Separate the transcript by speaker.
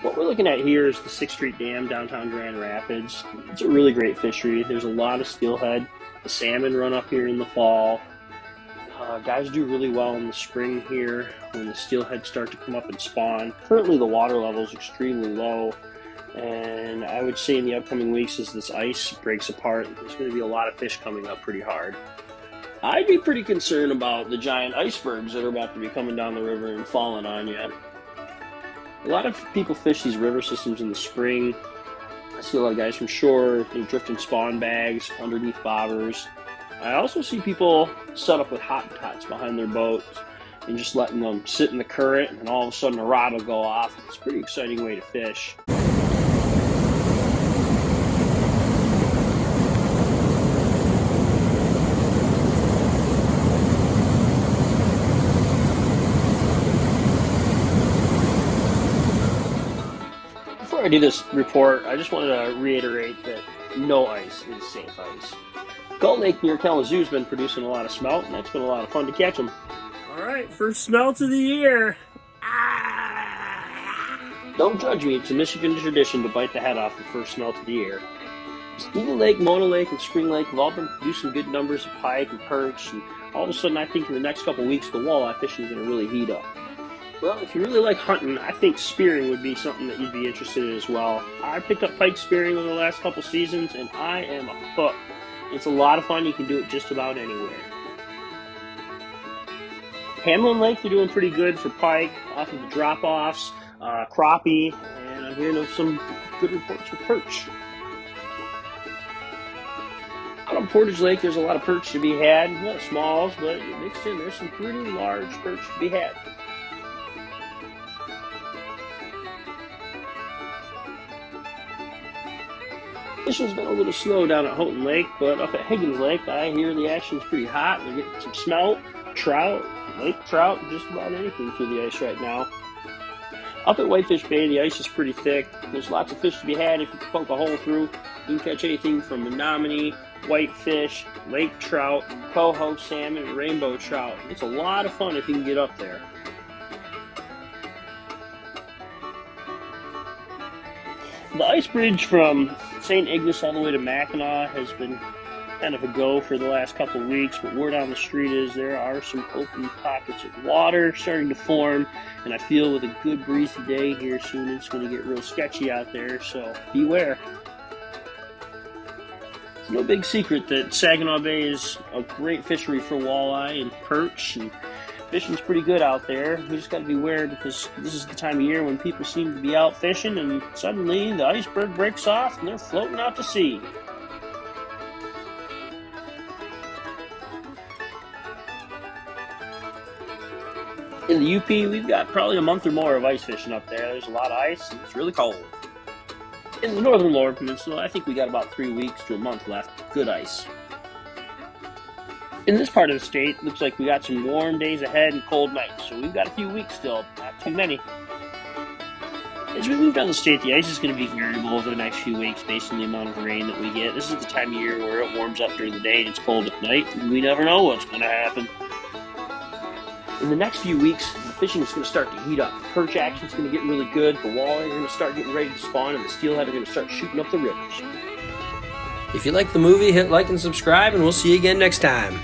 Speaker 1: What we're looking at here is the 6th Street Dam, downtown Grand Rapids. It's a really great fishery. There's a lot of steelhead. The salmon run up here in the fall. Guys do really well in the spring here when the steelhead start to come up and spawn. Currently the water level is extremely low, and I would say in the upcoming weeks as this ice breaks apart, there's going to be a lot of fish coming up pretty hard. I'd be pretty concerned about the giant icebergs that are about to be coming down the river and falling on you. A lot of people fish these river systems in the spring. I see a lot of guys from shore, drifting spawn bags underneath bobbers. I also see people set up with hottentots behind their boats and just letting them sit in the current, and all of a sudden a rod will go off. It's a pretty exciting way to fish. Before I do this report, I just wanted to reiterate that no ice is safe ice. Gull Lake near Kalamazoo has been producing a lot of smelt, and that's been a lot of fun to catch them. All right, first smelt of the year. Don't judge me, it's a Michigan tradition to bite the head off the first smelt of the year. Eagle Lake, Mona Lake, and Spring Lake have all been producing good numbers of pike and perch, and all of a sudden I think in the next couple of weeks the walleye fishing is going to really heat up. Well, if you really like hunting, I think spearing would be something that you'd be interested in as well. I picked up pike spearing over the last couple seasons, and I am hooked. It's a lot of fun. You can do it just about anywhere. Hamlin Lake, they're doing pretty good for pike off of the drop-offs, crappie, and I'm hearing of some good reports for perch. Out on Portage Lake, there's a lot of perch to be had. A lot of smalls, but mixed in, there's some pretty large perch to be had. Fishing's been a little slow down at Houghton Lake, but up at Higgins Lake, I hear the action's pretty hot. They're getting some smelt, trout, lake trout, just about anything through the ice right now. Up at Whitefish Bay, the ice is pretty thick. There's lots of fish to be had if you can poke a hole through. You can catch anything from Menominee, whitefish, lake trout, coho, salmon, and rainbow trout. It's a lot of fun if you can get up there. The ice bridge from St. Ignace all the way to Mackinac has been kind of a go for the last couple of weeks, but word on the street is there are some open pockets of water starting to form, and I feel with a good breezy day here soon it's going to get real sketchy out there, so beware. It's no big secret that Saginaw Bay is a great fishery for walleye and perch, and fishing's pretty good out there. You just got to beware because this is the time of year when people seem to be out fishing and suddenly the iceberg breaks off and they're floating out to sea. In the UP, we've got probably a month or more of ice fishing up there. There's a lot of ice and it's really cold. In the northern Lower Peninsula, I think we got about 3 weeks to a month left. Good ice. In this part of the state, looks like we got some warm days ahead and cold nights, so we've got a few weeks still, not too many. As we move down the state, the ice is going to be variable over the next few weeks based on the amount of rain that we get. This is the time of year where it warms up during the day and it's cold at night, and we never know what's going to happen. In the next few weeks, the fishing is going to start to heat up. The perch action is going to get really good, the walleye are going to start getting ready to spawn, and the steelhead are going to start shooting up the rivers.
Speaker 2: If you like the movie, hit like and subscribe, and we'll see you again next time.